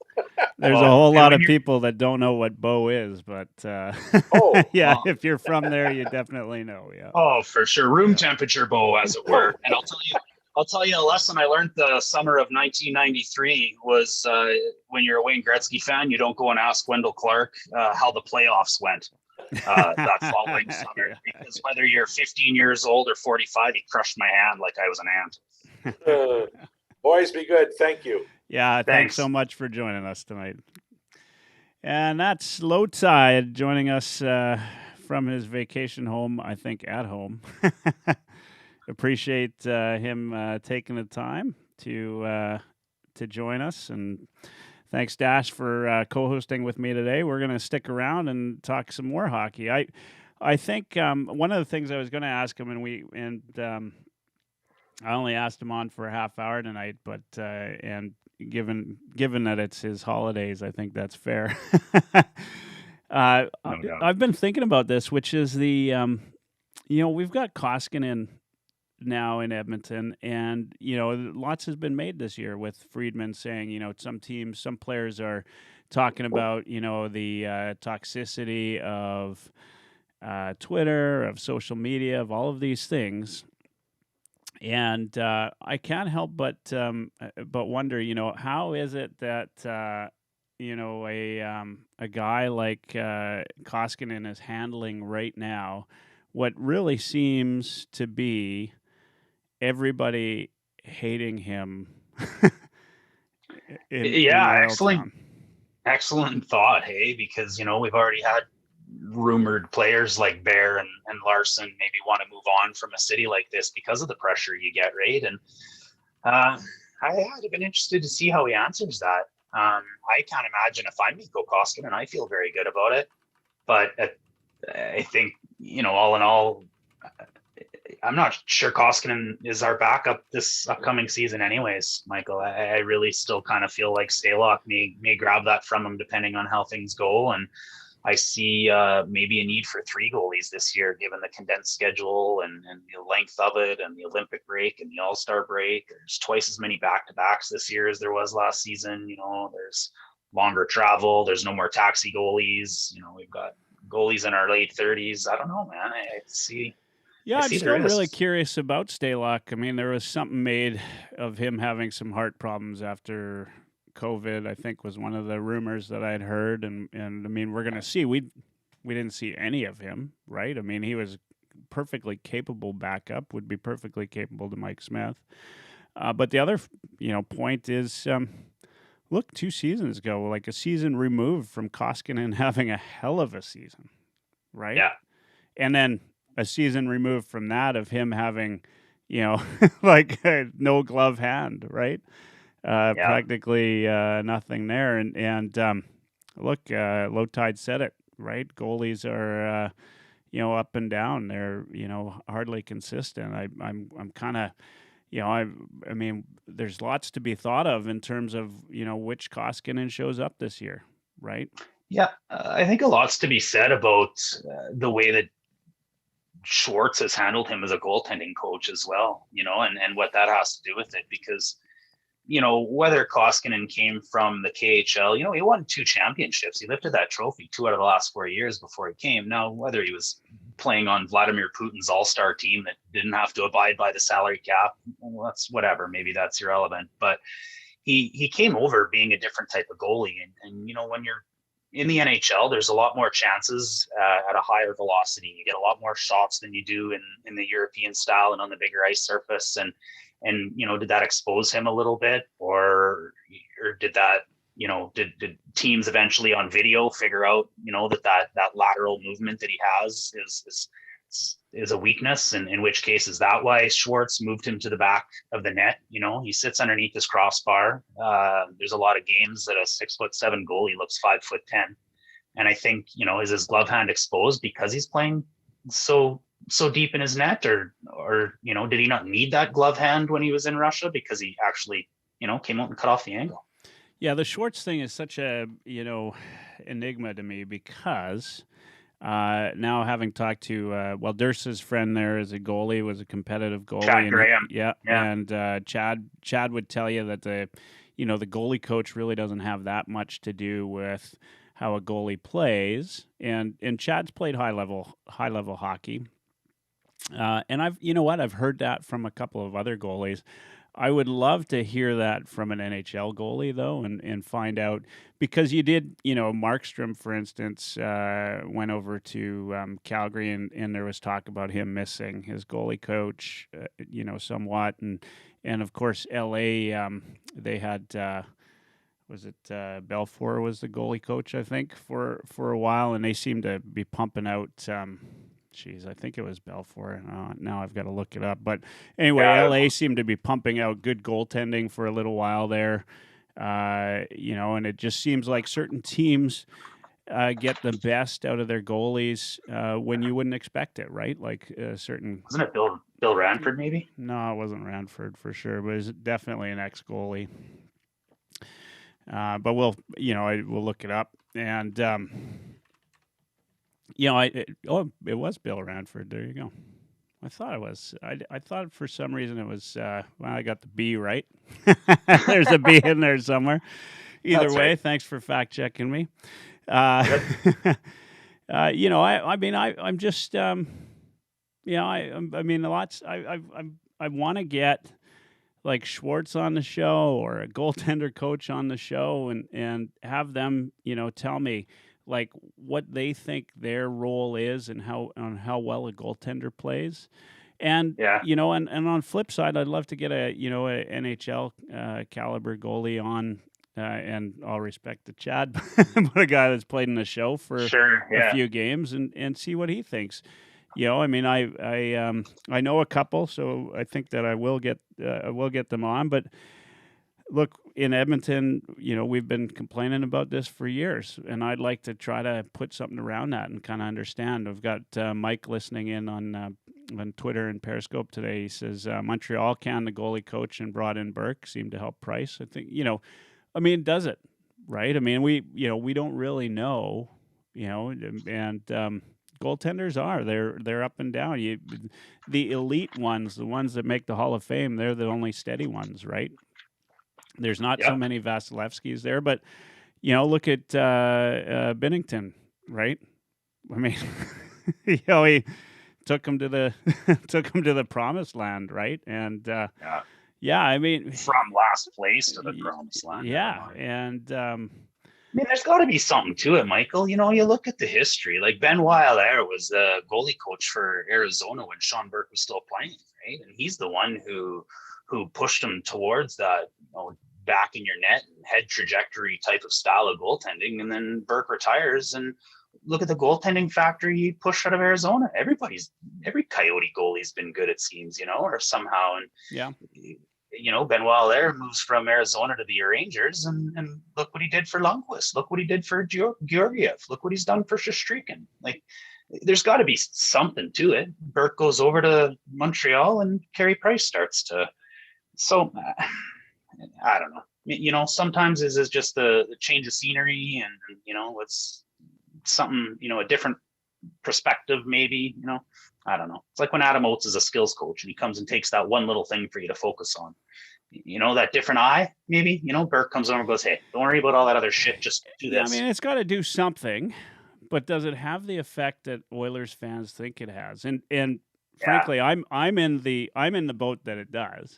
There's a whole lot of people that don't know what bow is, but if you're from there, you definitely know. Yeah. Oh, for sure. Room temperature bow, as it were. And I'll tell you a lesson I learned the summer of 1993 was when you're a Wayne Gretzky fan, you don't go and ask Wendell Clark how the playoffs went that following summer, because whether you're 15 years old or 45, he crushed my hand like I was an ant. Boys, be good. Thank you. Yeah, thanks so much for joining us tonight. And that's Lowetide joining us from his vacation home, I think at home. Appreciate him taking the time to join us, and thanks, Dash, for co-hosting with me today. We're going to stick around and talk some more hockey. I think one of the things I was going to ask him, and I only asked him on for a half hour tonight, but and given that it's his holidays, I think that's fair. I've been thinking about this, which is the we've got Koskinen now in Edmonton, and lots has been made this year with Friedman saying some players are talking about the toxicity of Twitter, of social media, of all of these things. And I can't help but wonder, how is it that a guy like Koskinen is handling right now what really seems to be everybody hating him. Excellent thought, hey, because we've already had rumored players like Bear and Larson maybe want to move on from a city like this because of the pressure you get, right? And I'd have been interested to see how he answers that. I can't imagine if I'm Mikko Koskinen, I feel very good about it. But I think, all in all, I'm not sure Koskinen is our backup this upcoming season anyways, Michael. I really still kind of feel like Stalock may grab that from him depending on how things go. And I see maybe a need for 3 goalies this year, given the condensed schedule and the length of it and the Olympic break and the All-Star break. There's twice as many back-to-backs this year as there was last season. There's longer travel. There's no more taxi goalies. We've got goalies in our late 30s. I don't know, man. I see. Yeah, I'm still really curious about Stalock. I mean, there was something made of him having some heart problems after COVID, I think, was one of the rumors that I'd heard. And I mean, we're going to see. We didn't see any of him, right? I mean, he was perfectly capable backup, would be perfectly capable to Mike Smith. But the other, point is, look, 2 seasons ago, like a season removed from Koskinen having a hell of a season, right? Yeah. And then a season removed from that of him having, like no glove hand, right? Practically nothing there. And look, Lowetide said it, right? Goalies are, up and down. They're, hardly consistent. I'm kind of, I mean, there's lots to be thought of in terms of, which Koskinen shows up this year, right? Yeah, I think a lot's to be said about the way that Schwartz has handled him as a goaltending coach as well, and what that has to do with it, because, whether Koskinen came from the KHL, he won 2 championships. He lifted that trophy 2 out of the last 4 years before he came. Now, whether he was playing on Vladimir Putin's all-star team that didn't have to abide by the salary cap, well, that's whatever. Maybe that's irrelevant. But he came over being a different type of goalie. And when you're in the NHL, there's a lot more chances at a higher velocity. You get a lot more shots than you do in the European style and on the bigger ice surface. And did that expose him a little bit, or did that, did teams eventually on video figure out, that lateral movement that he has is a weakness, and in which case is that why Schwartz moved him to the back of the net? He sits underneath his crossbar. There's a lot of games that a 6'7" goalie looks 5'10", and I think is his glove hand exposed because he's playing so deep in his net, or did he not need that glove hand when he was in Russia because he actually came out and cut off the angle? Yeah, the Schwartz thing is such a enigma to me, because now having talked to Dursa's friend there as a goalie, was a competitive goalie, Chad Graham. Yeah, and Chad would tell you that the goalie coach really doesn't have that much to do with how a goalie plays, and Chad's played high level hockey. And I've heard that from a couple of other goalies. I would love to hear that from an NHL goalie, though, and find out, because you did, Markstrom, for instance, went over to Calgary, and there was talk about him missing his goalie coach, somewhat. And of course, LA, they had, was it Belfour was the goalie coach, I think, for a while, and they seemed to be pumping out I think it was Belfour. Now I've got to look it up. But anyway, LA seemed to be pumping out good goaltending for a little while there. And it just seems like certain teams get the best out of their goalies when you wouldn't expect it, right? Like certain... Wasn't it Bill Ranford, maybe? No, it wasn't Ranford for sure, but it was definitely an ex-goalie. But we'll look it up. And... it was Bill Ranford. There you go. I thought it was. I thought for some reason it was. I got the B right. There's a B in there somewhere. Either That's way, right. Thanks for fact checking me. I'm just. Lots. I want to get like Schwartz on the show, or a goaltender coach on the show, and have them, tell me like what they think their role is, and how well a goaltender plays. And and on flip side, I'd love to get a NHL caliber goalie on, and all respect to Chad, but a guy that's played in the show for a few games, and see what he thinks. I know a couple, so I think that I will get them on. But look, in Edmonton, we've been complaining about this for years, and I'd like to try to put something around that and kind of understand. I've got Mike listening in on Twitter and Periscope today. He says Montreal canned the goalie coach and brought in Burke, seemed to help Price. I think does it right? We don't really know, and goaltenders they're up and down. The elite ones, the ones that make the Hall of Fame, they're the only steady ones, right? There's not so many Vasilevskis there, but look at Binnington, right? He took him to the promised land, right? And from last place to the promised land. Yeah, and there's got to be something to it, Michael. You look at the history. Like Ben Weiler was the goalie coach for Arizona when Sean Burke was still playing, right? And he's the one who pushed him towards that, back in your net and head trajectory type of style of goaltending. And then Burke retires, and look at the goaltending factory he pushed out of Arizona. Every Coyote goalie's been good, it seems, or somehow. And Ben Weiler moves from Arizona to the Rangers, and look what he did for Lundqvist. Look what he did for Georgiev. Look what he's done for Shesterkin. Like, there's got to be something to it. Burke goes over to Montreal, and Carey Price starts to. So, I don't know. Sometimes this is just a change of scenery, and it's something, a different perspective, maybe. I don't know. It's like when Adam Oates is a skills coach and he comes and takes that one little thing for you to focus on. That different eye, maybe, Burke comes over and goes, hey, don't worry about all that other shit. Just do this. I mean, it's got to do something, but does it have the effect that Oilers fans think it has? And frankly, I'm in the boat that it does.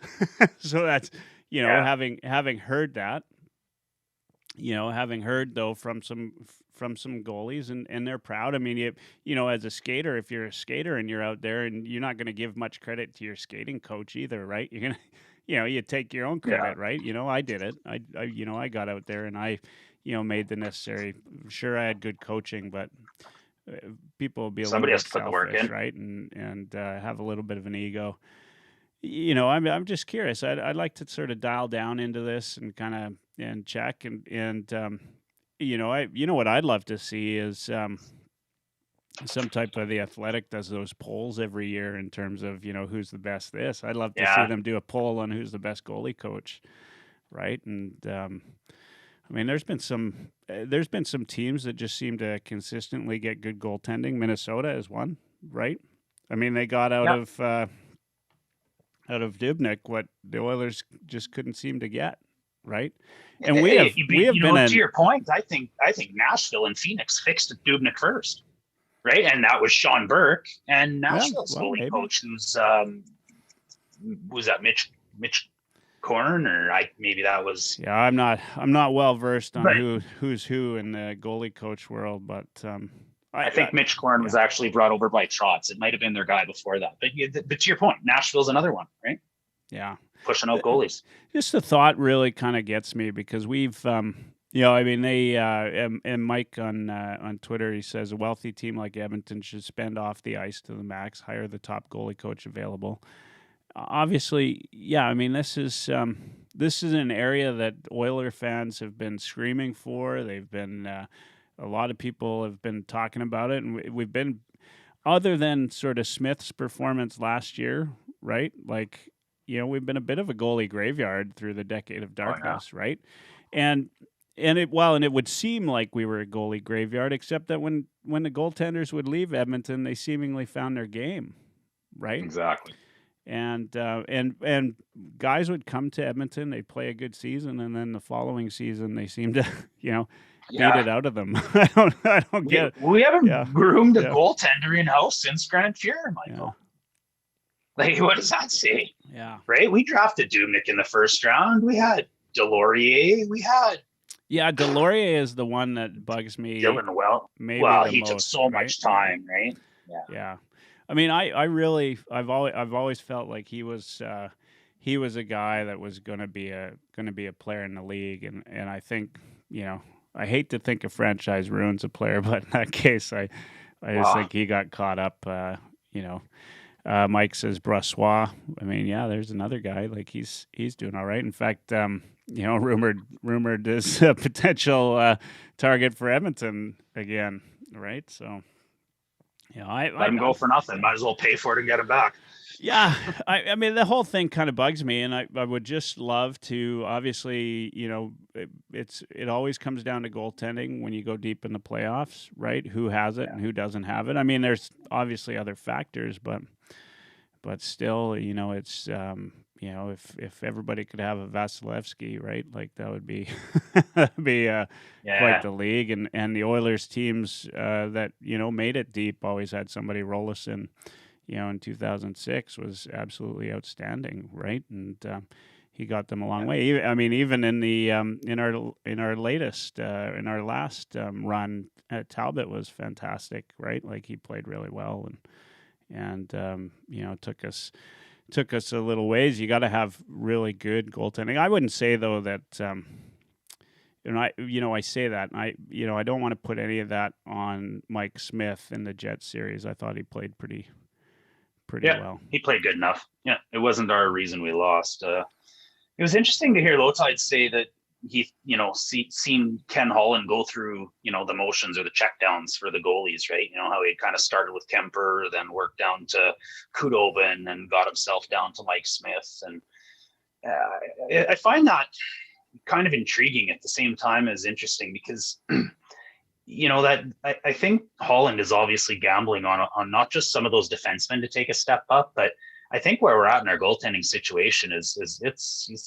So that's, having heard that, having heard though from some goalies and they're proud. I mean, as a skater, if you're a skater and you're out there and you're not going to give much credit to your skating coach either, right? You're going to, you take your own credit, right? I did it. I got out there and I, made the necessary, sure I had good coaching, but people will be somebody little has bit to put the work selfish, in, right? And have a little bit of an ego. I'm just curious. I'd like to sort of dial down into this and kind of and check and what I'd love to see is some type of the Athletic does those polls every year in terms of who's the best this. I'd love to see them do a poll on who's the best goalie coach, right? And I mean, there's been some teams that just seem to consistently get good goaltending. Minnesota is one, right? I mean, they got out of Dubnyk what the Oilers just couldn't seem to get, right? And we have been to your point. I think Nashville and Phoenix fixed Dubnyk first, right? And that was Sean Burke and Nashville's goalie coach, who's was that Mitch Korn, or maybe that was. Yeah, I'm not well versed on who's who in the goalie coach world, but I think Mitch Korn was actually brought over by Trotz. It might have been their guy before that, but to your point, Nashville's another one, right? Yeah, pushing out goalies. Just the thought really kind of gets me because we've, I mean, they and Mike on Twitter, he says a wealthy team like Edmonton should spend off the ice to the max, hire the top goalie coach available. Obviously, yeah. I mean, this is an area that Oiler fans have been screaming for. They've been a lot of people have been talking about it, and we've been, other than sort of Smith's performance last year, right? Like, we've been a bit of a goalie graveyard through the decade of darkness, right? And it would seem like we were a goalie graveyard, except that when the goaltenders would leave Edmonton, they seemingly found their game, right? Exactly. And guys would come to Edmonton, they'd play a good season, and then the following season they seem to, beat it out of them. I don't get it. We haven't groomed a goaltender in house since Grant Fuhrer, Michael. Yeah. Like, what does that say? Yeah. Right? We drafted Dubnyk in the first round. We had Delorier. Delorier is the one that bugs me. Dylan he took so much time, right? Yeah. I mean, I've always felt like he was a guy that was going to be a player in the league, and I think, I hate to think a franchise ruins a player, but in that case, I just think he got caught up. Mike says Brossois. I mean, there's another guy, like he's doing all right. In fact, rumored is a potential target for Edmonton again, right? So. Let him go for nothing. Might as well pay for it and get him back. Yeah, I mean, the whole thing kind of bugs me, and I would just love to. Obviously, it always comes down to goaltending when you go deep in the playoffs, right? Who has it and who doesn't have it? I mean, there's obviously other factors, but still, it's if everybody could have a Vasilevsky, right? Like that would be quite the league, and the Oilers teams that made it deep always had somebody. Rolison, in 2006 was absolutely outstanding, right? And he got them a long way. I mean, even in the in our last run, Talbot was fantastic, right? Like he played really well, and took us a little ways. You got to have really good goaltending. I wouldn't say though that, I say that, and I don't want to put any of that on Mike Smith in the Jets series. I thought he played pretty well. He played good enough. Yeah, it wasn't our reason we lost. It was interesting to hear Lowetide say that he, seen Ken Holland go through, the motions or the checkdowns for the goalies, right? How he kind of started with Kemper, then worked down to Khudobin and got himself down to Mike Smith. And I find that kind of intriguing at the same time as interesting because, that I think Holland is obviously gambling on not just some of those defensemen to take a step up, but I think where we're at in our goaltending situation is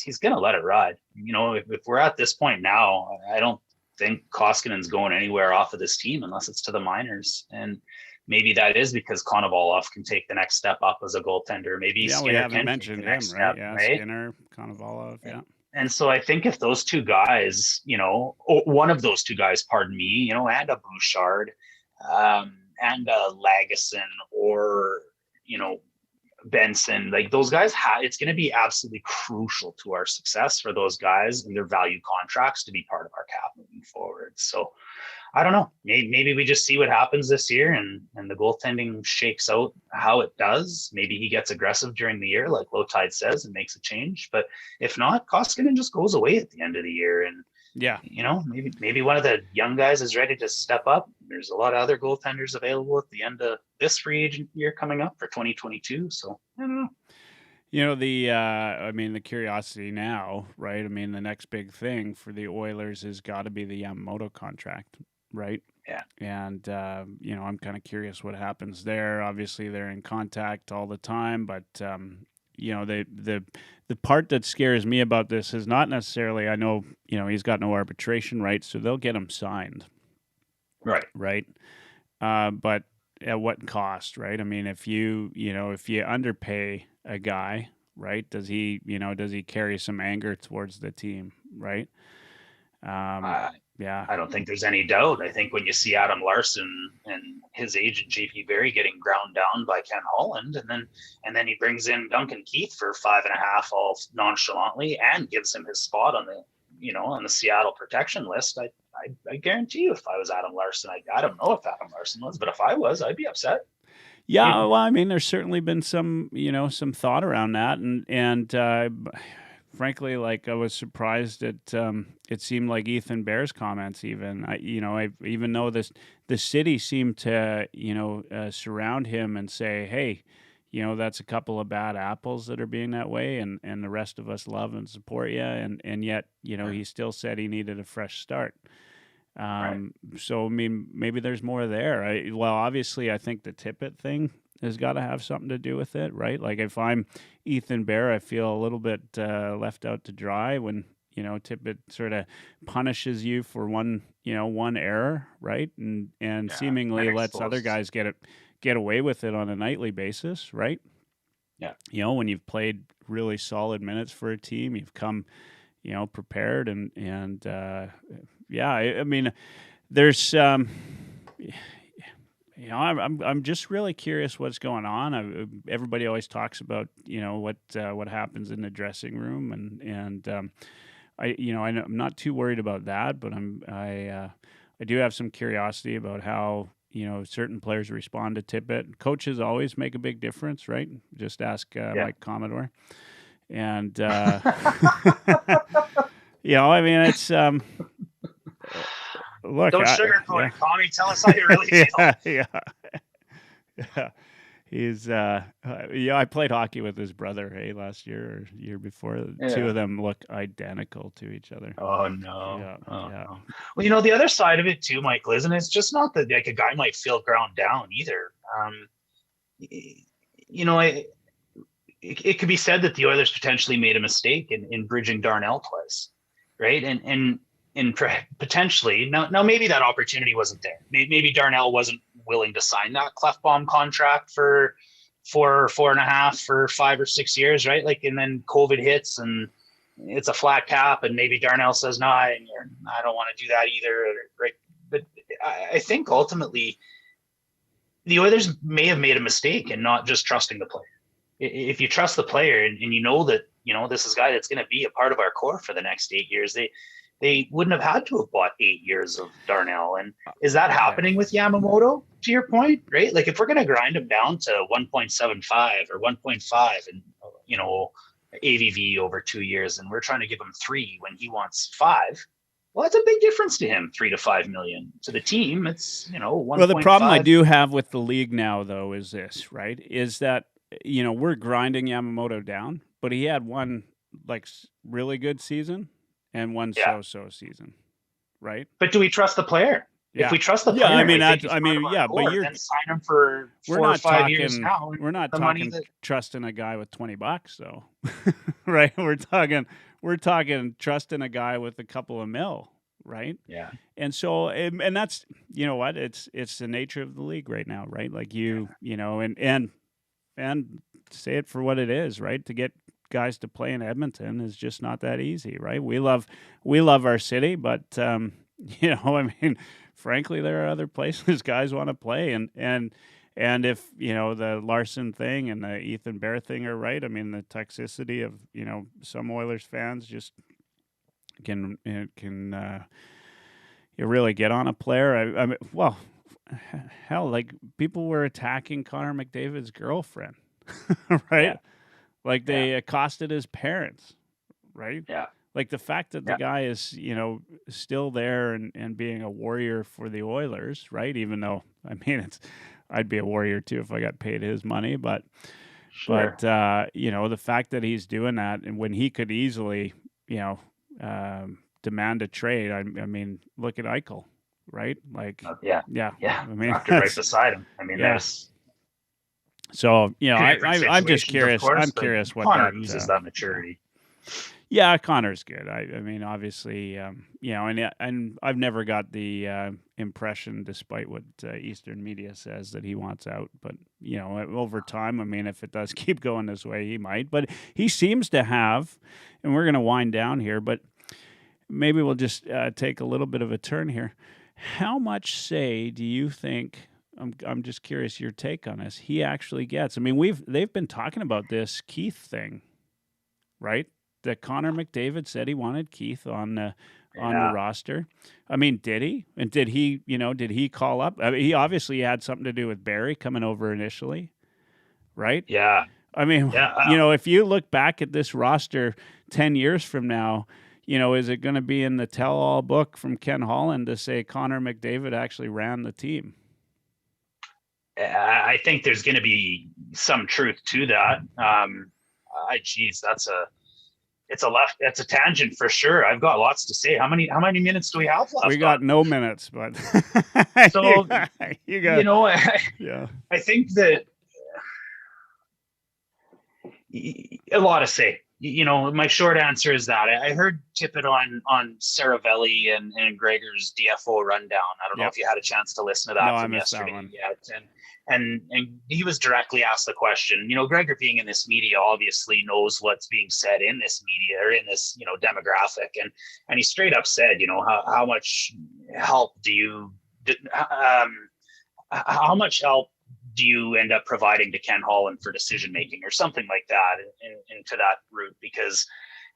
he's going to let it ride. If we're at this point now, I don't think Koskinen's going anywhere off of this team unless it's to the minors. And maybe that is because Konovalov can take the next step up as a goaltender. Maybe Yeah, we Skinner haven't can mentioned take the him, next right? step, Yeah, right? Skinner, Konovalov, yeah. And so I think if those two guys, one of those two guys, pardon me, and a Bouchard, and a Lagesson, or, Benson, like those guys, it's going to be absolutely crucial to our success for those guys and their value contracts to be part of our cap moving forward. So I don't know. Maybe we just see what happens this year and the goaltending shakes out how it does. Maybe he gets aggressive during the year, like Lowetide says, and makes a change. But if not, Koskinen just goes away at the end of the year. And, yeah, maybe one of the young guys is ready to step up. There's a lot of other goaltenders available at the end of this free agent year coming up for 2022. So I don't know. The curiosity now, right? The next big thing for the Oilers has got to be the Yamamoto contract, right? Yeah. And, I'm kind of curious what happens there. Obviously, they're in contact all the time, but, the part that scares me about this is not necessarily, I know, he's got no arbitration rights, so they'll get him signed. Right. Right. But at what cost, right? If you underpay a guy, right, does he carry some anger towards the team, right? Yeah. I don't think there's any doubt. I think when you see Adam Larson and his agent JP Barry getting ground down by Ken Holland, and then he brings in Duncan Keith for 5.5 all nonchalantly and gives him his spot on the Seattle protection list. I guarantee you, if I was Adam Larson, I don't know if Adam Larson was, but if I was, I'd be upset. Yeah, well, there's certainly been some thought around that, and frankly, like I was surprised at it seemed like Ethan Bear's comments. Even even though the city seemed to surround him and say, hey, that's a couple of bad apples that are being that way, and the rest of us love and support you, and yet he still said he needed a fresh start. Right. So maybe there's more there. Obviously, I think the Tippett thing has got to have something to do with it, right? Like if I'm Ethan Bear, I feel a little bit left out to dry when Tippett sort of punishes you for one error, right? And seemingly lets other guys get away with it on a nightly basis, right? Yeah. When you've played really solid minutes for a team, you've come prepared and there's I'm just really curious what's going on. Everybody always talks about what happens in the dressing room, and I'm not too worried about that, but I do have some curiosity about how certain players respond to Tippett. Coaches always make a big difference, right? Just ask Mike Commodore, and it's look. Don't sugarcoat it, Tommy. Tell us how you really feel. Yeah. He's I played hockey with his brother, last year or year before. The two of them look identical to each other. Oh no. Yeah. No. Well, the other side of it too, Michael, isn't it? It's just not that like a guy might feel ground down either. It could be said that the Oilers potentially made a mistake in bridging Darnell twice, right? And potentially now maybe that opportunity wasn't there. Maybe Darnell wasn't willing to sign that Clefbaum contract for 4.5 for 5 or 6 years, right? Like, and then COVID hits and it's a flat cap, and maybe Darnell says, "No, I don't want to do that either," right? But I think ultimately the Oilers may have made a mistake in not just trusting the player. If you trust the player and you know that this is a guy that's going to be a part of our core for the next 8 years, they wouldn't have had to have bought 8 years of Darnell. And is that happening with Yamamoto, to your point, right? Like if we're going to grind him down to 1.75 or 1.5 and, AVV over 2 years, and we're trying to give him 3 when he wants 5, well, that's a big difference to him, 3 to 5 million. To the team, it's, 1. Well, the problem I do have with the league now, though, is this, right? Is that, we're grinding Yamamoto down, but he had one really good season and one so-so season, right? But do we trust the player? Yeah. If we trust the Yeah, player, I mean, and we think that's, he's I part mean, of our yeah, but core, you're, then sign him for we're 4 or not 5 years talking, now. we're not the money talking that trusting a guy with $20 though, right? We're talking trusting a guy with a couple of mil, right? yeah. And so, and that's, you know what, it's the nature of the league right now, right? Like you know, and say it for what it is, right? To get guys to play in Edmonton is just not that easy, right? We love our city, but you know, I mean, frankly, there are other places guys want to play, and if you know the Larson thing and the Ethan Bear thing are right, I mean, the toxicity of, you know, some Oilers fans just can you really get on a player. I mean, well, hell, like people were attacking Connor McDavid's girlfriend, right? Yeah. Like they accosted his parents, right? Yeah. Like the fact that the guy is, you know, still there and being a warrior for the Oilers, right? Even though, I mean, I'd be a warrior too if I got paid his money, but Sure. you know, the fact that he's doing that and when he could easily, you know, demand a trade. I mean, look at Eichel, right? Like, Yeah. I mean, Dropped it right beside him. I mean, there's so, you know, I'm just situations, curious. of course, I'm but curious what Connor that uses that maturity. Yeah, Connor's good. I mean, obviously, you know, and I've never got the impression, despite what Eastern media says, that he wants out. But you know, over time, I mean, if it does keep going this way, he might. But he seems to have, and we're going to wind down here, but maybe we'll just take a little bit of a turn here. How much say do you think? I'm just curious your take on this. He actually gets. I mean, they've been talking about this Keith thing, right? That Connor McDavid said he wanted Keith on the roster. I mean, did he? And did he call up? I mean, he obviously had something to do with Barry coming over initially, right? Yeah. I mean, you know, if you look back at this roster 10 years from now, you know, is it going to be in the tell-all book from Ken Holland to say Connor McDavid actually ran the team? I think there's going to be some truth to that. It's a tangent for sure. I've got lots to say. How many minutes do we have left? We got no minutes, but so you got, you know, I think that a lot to say. You know, my short answer is that I heard Tippett on Saravelli and Gregor's DFO rundown. I don't know if you had a chance to listen to that from yesterday yet. And he was directly asked the question, you know, Gregor being in this media obviously knows what's being said in this media or in this, you know, demographic. And he straight up said, you know, how much help do you end up providing to Ken Holland for decision making or something like that into that route?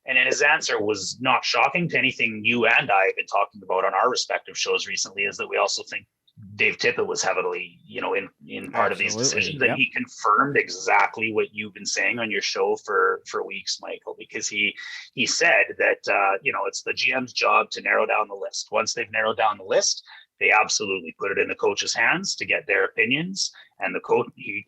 And his answer was not shocking to anything you and I have been talking about on our respective shows recently, is that we also think Dave Tippett was heavily, you know, in part of these decisions. And he confirmed exactly what you've been saying on your show for weeks, Michael, because he said that, you know, it's the GM's job to narrow down the list. Once they've narrowed down the list, they absolutely put it in the coach's hands to get their opinions. And the coach, he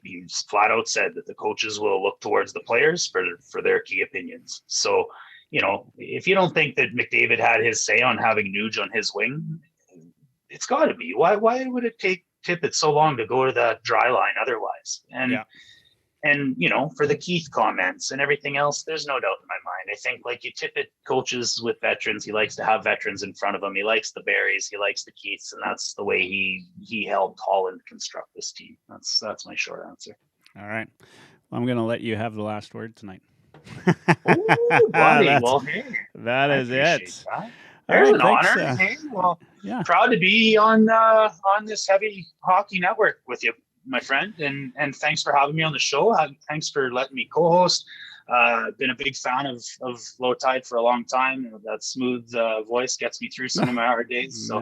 flat out said that the coaches will look towards the players for their key opinions. So, you know, if you don't think that McDavid had his say on having Nuge on his wing, it's got to be. Why would it take Tippett so long to go to that dry line otherwise? And you know, for the Keith comments and everything else, there's no doubt in my mind. I think, like, you Tippett coaches with veterans. He likes to have veterans in front of him. He likes the Barrys. He likes the Keiths, and that's the way he helped Holland construct this team. That's my short answer. All right, well, I'm going to let you have the last word tonight. Ooh, buddy. Well, hey, that is it. That. There's an honor. Hey, well, proud to be on this heavy hockey network with you, my friend, and thanks for having me on the show. Thanks for letting me co-host. Been a big fan of Lowetide for a long time. That smooth voice gets me through some of my hard days. So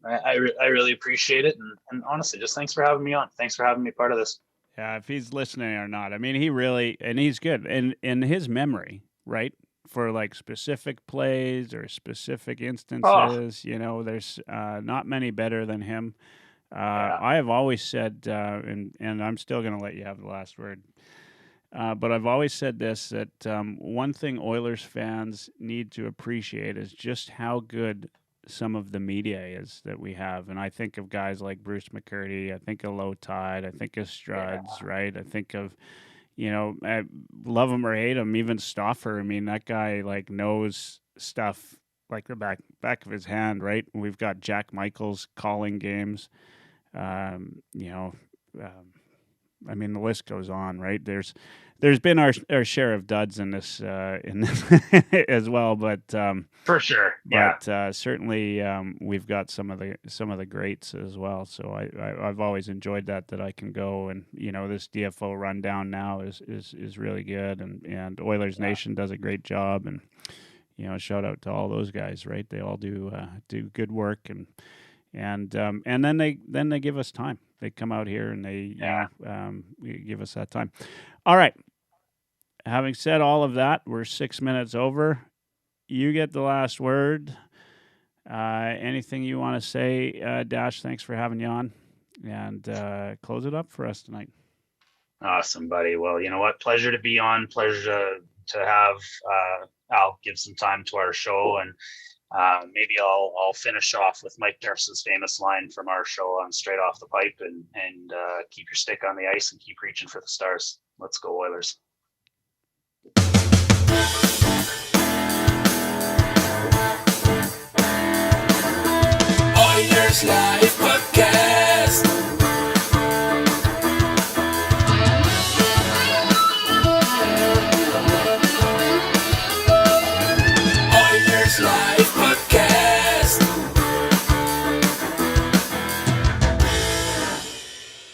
I really appreciate it. And honestly, just thanks for having me on. Thanks for having me part of this. Yeah, if he's listening or not. I mean, he really, and he's good. And in his memory, right? For like specific plays or specific instances, you know, there's not many better than him. I have always said, and I'm still going to let you have the last word, but I've always said this, that one thing Oilers fans need to appreciate is just how good some of the media is that we have. And I think of guys like Bruce McCurdy. I think of Lowetide. I think of Struds, right? I think of, I love him or hate him, even Stauffer. I mean, that guy like knows stuff like the back of his hand, right? We've got Jack Michaels calling games. I mean, the list goes on, right? There's been our share of duds in this as well, but for sure, yeah. But certainly we've got some of the greats as well. So I've always enjoyed that I can go, and this DFO rundown now is really good, and Oilers Nation does a great job, and shout out to all those guys, right? They all do good work, and then they give us time. They come out here and they give us that time. All right. Having said all of that, we're 6 minutes over. You get the last word. Anything you want to say, Dash? Thanks for having you on, and close it up for us tonight. Awesome, buddy. Well, you know what? Pleasure to be on. Pleasure to have Al give some time to our show, and maybe I'll finish off with Mike Nurse's famous line from our show on Straight Off the Pipe, and keep your stick on the ice and keep reaching for the stars. Let's go, Oilers. Oilers Live Podcast.